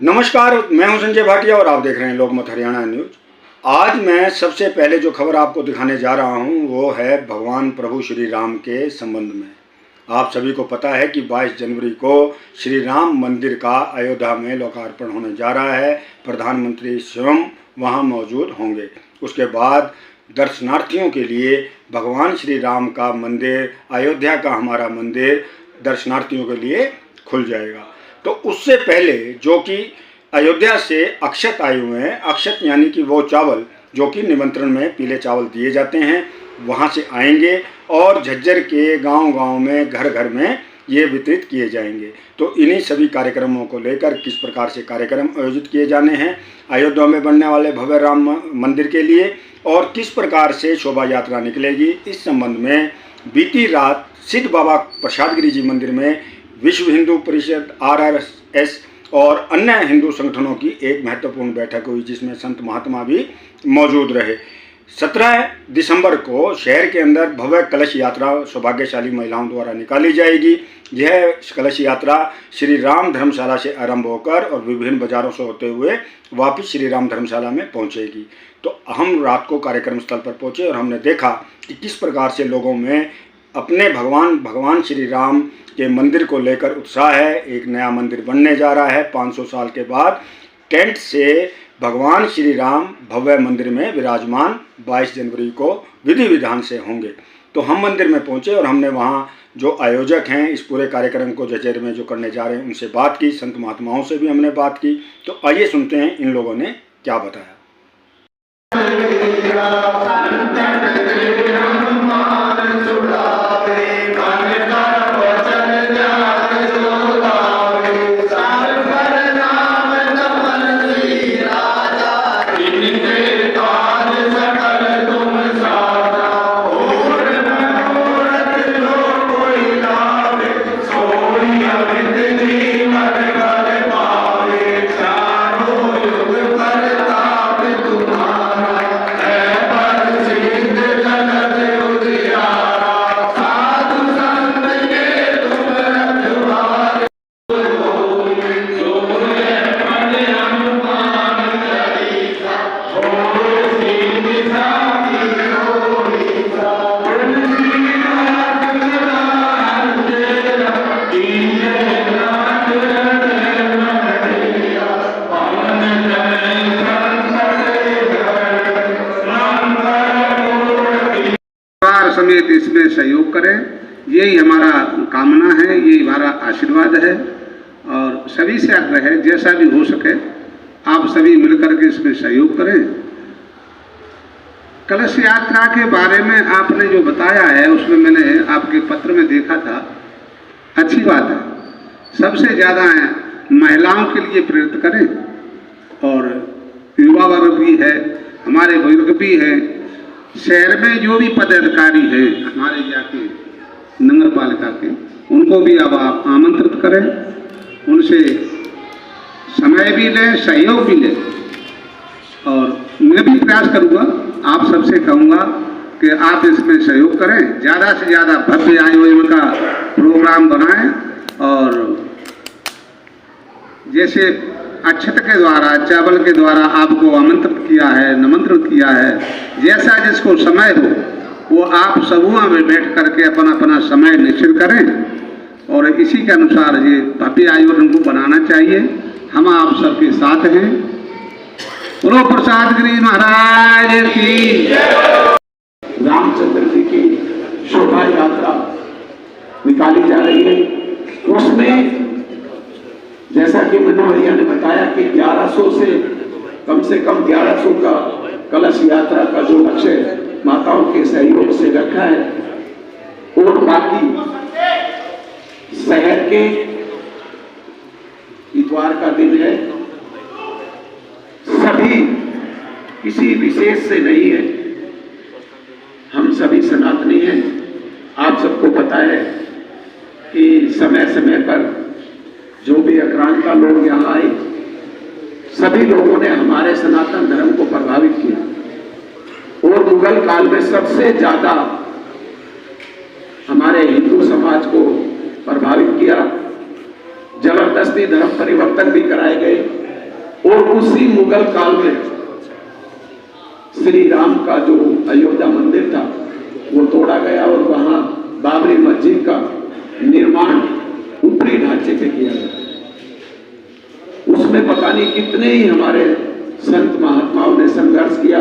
नमस्कार, मैं हूं संजय भाटिया और आप देख रहे हैं लोकमत हरियाणा न्यूज। आज मैं सबसे पहले जो खबर आपको दिखाने जा रहा हूं वो है भगवान प्रभु श्री राम के संबंध में। आप सभी को पता है कि 22 जनवरी को श्री राम मंदिर का अयोध्या में लोकार्पण होने जा रहा है। प्रधानमंत्री स्वयं वहां मौजूद होंगे। उसके बाद दर्शनार्थियों के लिए भगवान श्री राम का मंदिर, अयोध्या का हमारा मंदिर दर्शनार्थियों के लिए खुल जाएगा। तो उससे पहले जो कि अयोध्या से अक्षत आए हुए हैं, अक्षत यानी कि वो चावल जो कि निमंत्रण में पीले चावल दिए जाते हैं, वहाँ से आएंगे और झज्जर के गांव-गांव में, घर घर में ये वितरित किए जाएंगे। तो इन्हीं सभी कार्यक्रमों को लेकर किस प्रकार से कार्यक्रम आयोजित किए जाने हैं अयोध्या में बनने वाले भव्य राम मंदिर के लिए और किस प्रकार से शोभा यात्रा निकलेगी, इस संबंध में बीती रात सिद्ध बाबा प्रसाद गिरी जी मंदिर में विश्व हिंदू परिषद RSS और अन्य हिंदू संगठनों की एक महत्वपूर्ण बैठक हुई, जिसमें संत महात्मा भी मौजूद रहे। 17 दिसंबर को शहर के अंदर भव्य कलश यात्रा सौभाग्यशाली महिलाओं द्वारा निकाली जाएगी। यह कलश यात्रा श्री राम धर्मशाला से आरंभ होकर और विभिन्न बाजारों से होते हुए वापस श्री राम धर्मशाला में पहुंचेगी। तो हम रात को कार्यक्रम स्थल पर पहुंचे और हमने देखा कि किस प्रकार से लोगों में अपने भगवान श्री राम के मंदिर को लेकर उत्साह है। एक नया मंदिर बनने जा रहा है। 500 साल के बाद टेंट से भगवान श्री राम भव्य मंदिर में विराजमान 22 जनवरी को विधि विधान से होंगे। तो हम मंदिर में पहुंचे और हमने वहां जो आयोजक हैं इस पूरे कार्यक्रम को झज्जर में जो करने जा रहे हैं उनसे बात की, संत महात्माओं से भी हमने बात की। तो आइए सुनते हैं इन लोगों ने क्या बताया। समेत इसमें सहयोग करें, यही हमारा कामना है, यही हमारा आशीर्वाद है। और सभी से आग्रह है जैसा भी हो सके आप सभी मिलकर के इसमें सहयोग करें। कलश यात्रा के बारे में आपने जो बताया है उसमें मैंने आपके पत्र में देखा था, अच्छी बात है। सबसे ज़्यादा महिलाओं के लिए प्रेरित करें और युवा वर्ग भी है, हमारे बुजुर्ग भी हैं, शहर में जो भी पदाधिकारी हैं हमारे जाके नगर पालिका के, उनको भी अब आप आमंत्रित करें, उनसे समय भी लें, सहयोग भी लें। और मैं भी प्रयास करूँगा, आप सबसे कहूँगा कि आप इसमें सहयोग करें, ज़्यादा से ज़्यादा भव्य आयोजन का प्रोग्राम बनाएं। और जैसे अक्षत के द्वारा, चावल के द्वारा आपको आमंत्रित किया है, निमंत्रित किया है, जैसा जिसको समय हो वो आप समूह में बैठ करके अपना अपना समय निश्चित करें और इसी के अनुसार ये भव्य आयोजन को बनाना चाहिए। हम आप सबके साथ हैं। बोलो प्रसाद गिरी महाराज की। रामचंद्र जी की शोभा यात्रा निकाली जा रही है। उसमें जैसा कि मनोहर भैया ने बताया कि 1100 से कम 1100 का कलश यात्रा का जो लक्ष्य माताओं के सहयोग से रखा है और बाकी शहर के इतवार का दिन है, सभी किसी विशेष से नहीं है, हम सभी सनातनी हैं। आप सबको पता है कि समय समय पर जो भी आक्रांता लोग यहाँ आए, सभी लोगों ने हमारे सनातन धर्म को प्रभावित किया और मुगल काल में सबसे ज्यादा हमारे हिंदू समाज को प्रभावित किया। जबरदस्ती सभी धर्म परिवर्तन भी कराए गए और उसी मुगल काल में श्री राम का जो अयोध्या मंदिर था वो तोड़ा गया और वहां बाबरी मस्जिद का निर्माण ऊपरी ढांचे पे किया गया। उसमें पता नहीं कितने ही हमारे संत महात्माओं ने संघर्ष किया,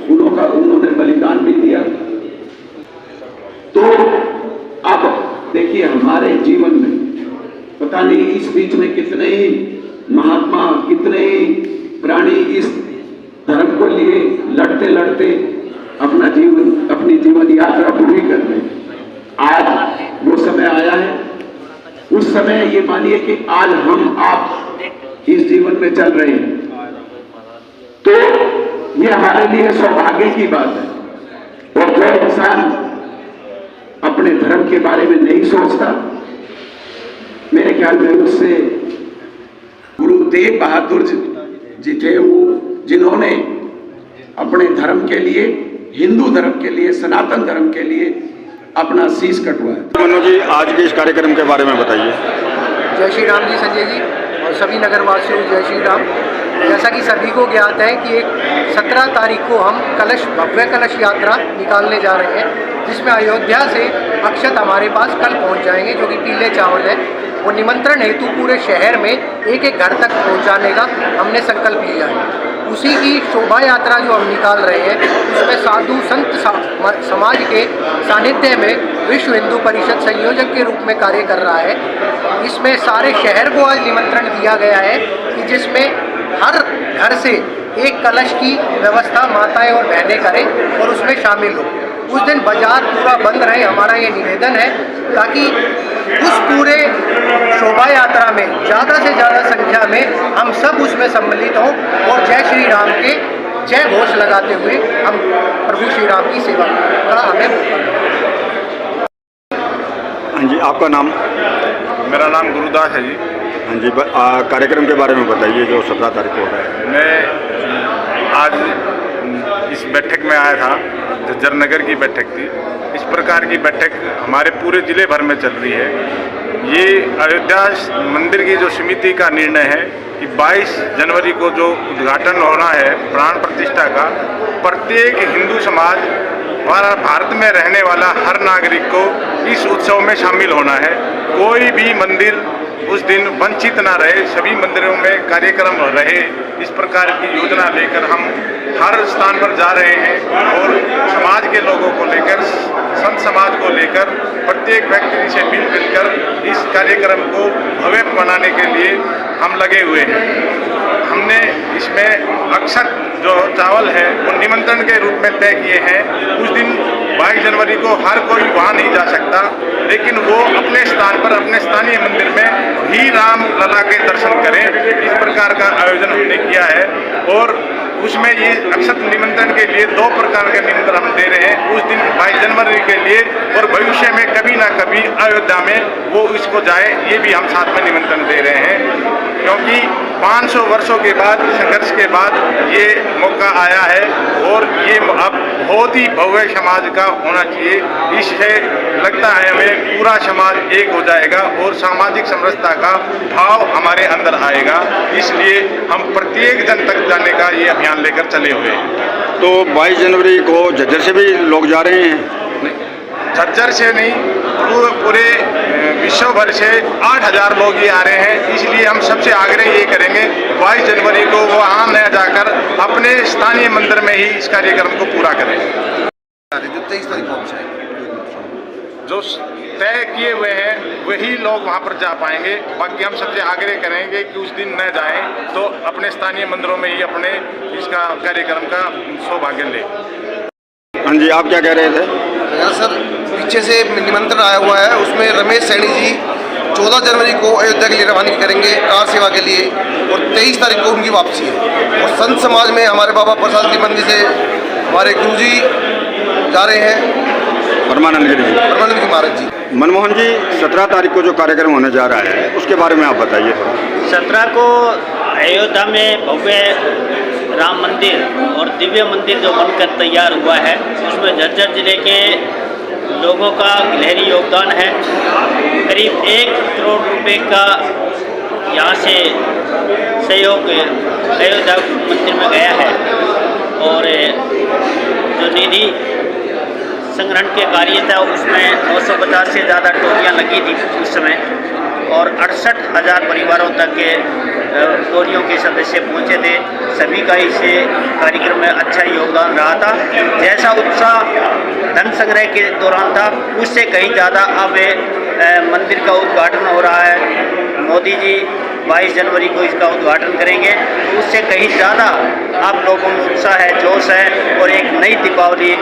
उन्होंने बलिदान भी दिया। तो अब देखिए हमारे जीवन में पता नहीं इस बीच में कितने ही महात्मा, कितने ही प्राणी इस धर्म को लिए लड़ते लड़ते अपनी जीवन यात्रा पूरी कर रहे। आज वो समय आया है, उस समय ये मानिए कि आज हम आप इस जीवन में चल रहे हैं, तो ये हमारे लिए सौभाग्य की बात है। और जो इंसान अपने धर्म के बारे में नहीं सोचता, मेरे ख्याल में उससे गुरु तेग बहादुर जी थे, वो जिन्होंने अपने धर्म के लिए, हिंदू धर्म के लिए, सनातन धर्म के लिए अपना शीश कटवाया। मनोज जी, आज के इस कार्यक्रम के बारे में बताइए। जय श्री राम जी संजय जी और सभी नगरवासियों जय श्री राम। जैसा कि सभी को ज्ञात है कि 17 तारीख को हम भव्य कलश यात्रा निकालने जा रहे हैं, जिसमें अयोध्या से अक्षत हमारे पास कल पहुंच जाएंगे, जो कि पीले चावल है। वो निमंत्रण हेतु पूरे शहर में एक एक घर तक पहुंचाने का हमने संकल्प लिया है। उसी की शोभा यात्रा जो हम निकाल रहे हैं, उसमें साधु संत समाज के सानिध्य में विश्व हिंदू परिषद संयोजक के रूप में कार्य कर रहा है। इसमें सारे शहर को आज निमंत्रण दिया गया है कि जिसमें हर घर से एक कलश की व्यवस्था माताएं और बहनें करें और उसमें शामिल हो। उस दिन बाजार पूरा बंद रहे, हमारा ये निवेदन है, ताकि उस पूरे शोभा यात्रा में ज़्यादा से ज़्यादा संख्या में हम सब उसमें सम्मिलित हों और जय श्री राम के जय घोष लगाते हुए हम प्रभु श्री राम की सेवा का हमें मौका दें। हाँ जी, आपका नाम? मेरा नाम गुरुदास है जी। हाँ जी, कार्यक्रम के बारे में बताइए जो 17 तारीख को है। मैं आज इस बैठक में आया था, झज्जर नगर की बैठक थी। इस प्रकार की बैठक हमारे पूरे जिले भर में चल रही है। ये अयोध्या मंदिर की जो समिति का निर्णय है कि 22 जनवरी को जो उद्घाटन होना है प्राण प्रतिष्ठा का, प्रत्येक हिंदू समाज भारत में रहने वाला हर नागरिक को इस उत्सव में शामिल होना है। कोई भी मंदिर उस दिन वंचित ना रहे, सभी मंदिरों में कार्यक्रम रहे। इस प्रकार की योजना लेकर हम हर स्थान पर जा रहे हैं और समाज के लोगों को लेकर, संत समाज को लेकर, प्रत्येक व्यक्ति से मिलकर इस कार्यक्रम को भव्य बनाने के लिए हम लगे हुए हैं। हमने इसमें अक्षत जो चावल है वो निमंत्रण के रूप में तय किए हैं। उस दिन 22 जनवरी को हर कोई वहाँ नहीं जा सकता, लेकिन वो अपने स्थान पर, अपने स्थानीय मंदिर में ही राम लला के दर्शन करें। इस प्रकार का आयोजन हमने किया है और उसमें ये अक्षत निमंत्रण के लिए 2 प्रकार के निमंत्रण हम दे रहे हैं। उस दिन 22 जनवरी के लिए और भविष्य में कभी ना कभी अयोध्या में वो इसको जाए, ये भी हम साथ में निमंत्रण दे रहे हैं, क्योंकि 500 वर्षों के बाद, संघर्ष के बाद ये मौका आया है और ये अब बहुत ही भव्य समाज का होना चाहिए। इससे लगता है हमें पूरा समाज एक हो जाएगा और सामाजिक समरसता का भाव हमारे अंदर आएगा। इसलिए हम प्रत्येक जन तक जाने का ये अभियान लेकर चले हुए हैं। तो 22 जनवरी को झज्जर से भी लोग जा रहे हैं? झज्जर से नहीं, पूरे विश्व भर से 8000 लोग ये आ रहे हैं। इसलिए हम सबसे आग्रह ये करेंगे 22 जनवरी को वो वहाँ न जाकर अपने स्थानीय मंदिर में ही इस कार्यक्रम को पूरा करें। जो 23 तारीख को जो तय किए हुए हैं वही लोग वहाँ पर जा पाएंगे। बाकी हम सबसे आग्रह करेंगे कि उस दिन न जाएं तो अपने स्थानीय मंदिरों में ही अपने इसका कार्यक्रम का सौभाग्य लें। हाँ जी, आप क्या कह रहे थे? सर, पीछे से निमंत्रण आया हुआ है, उसमें रमेश सैनी जी 14 जनवरी को अयोध्या के लिए रवानगी करेंगे कार सेवा के लिए और 23 तारीख को उनकी वापसी है। और संत समाज में हमारे बाबा प्रसाद जी मंदिर से हमारे गुरुजी जा रहे हैं, परमानंद गिरी जी, परमानंद जी महाराज जी। मनमोहन जी, 17 तारीख को जो कार्यक्रम होने जा रहा है उसके बारे में आप बताइए थोड़ा। 17 को अयोध्या में भव्य राम मंदिर और दिव्य मंदिर जो बनकर तैयार हुआ है, उसमें झज्जर जिले के लोगों का गहरी योगदान है। करीब 1 करोड़ रुपए का यहाँ से सहयोग अयोध्या मंदिर में गया है और जो निधि संग्रहण के कार्य था उसमें 950 से ज़्यादा टोलियाँ लगी थी उस समय और 68,000 परिवारों तक के टोलियों के सदस्य पहुंचे थे। सभी का इस कार्यक्रम में अच्छा योगदान रहा था। जैसा उत्साह धन संग्रह के दौरान था उससे कहीं ज़्यादा अब मंदिर का उद्घाटन हो रहा है। मोदी जी 22 जनवरी को इसका उद्घाटन करेंगे, तो उससे कहीं ज़्यादा आप लोगों में उत्साह है, जोश है और एक नई दीपावली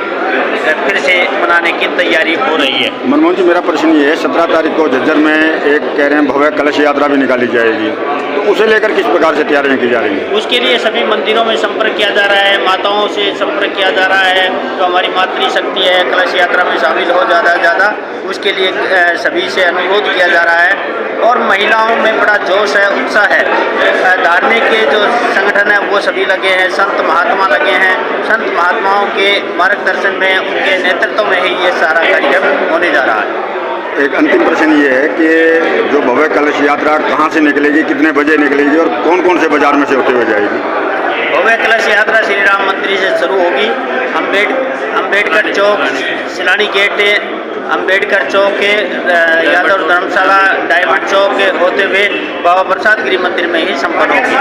फिर से मनाने की तैयारी हो रही है। मनमोहन जी, मेरा प्रश्न ये है, 17 तारीख को झज्जर में एक कह रहे हैं भव्य कलश यात्रा भी निकाली जाएगी, तो उसे लेकर किस प्रकार से तैयारियां की जा रही हैं? उसके लिए सभी मंदिरों में संपर्क किया जा रहा है, माताओं से संपर्क किया जा रहा है, जो हमारी मातृशक्ति है कलश यात्रा में शामिल हो ज़्यादा उसके लिए सभी से अनुरोध किया जा रहा है। और महिलाओं में बड़ा जोश है, उत्साह है। धार्मिक के जो संगठन है वो सभी लगे हैं, संत महात्मा लगे हैं। संत महात्माओं के मार्गदर्शन में, उनके नेतृत्व में ही ये सारा कार्यक्रम होने जा रहा है। एक अंतिम प्रश्न ये है कि जो भव्य कलश यात्रा कहाँ से निकलेगी, कितने बजे निकलेगी और कौन कौन से बाजार में से होते हुए जाएगी? भव्य कलश यात्रा श्री राम मंदिर से शुरू होगी। अम्बेडकर चौक, सिलानी गेट, अम्बेडकर चौक के यादव धर्मशाला, डायमंड चौक के होते हुए बाबा प्रसाद गिरी मंदिर में ही संपन्न होगी।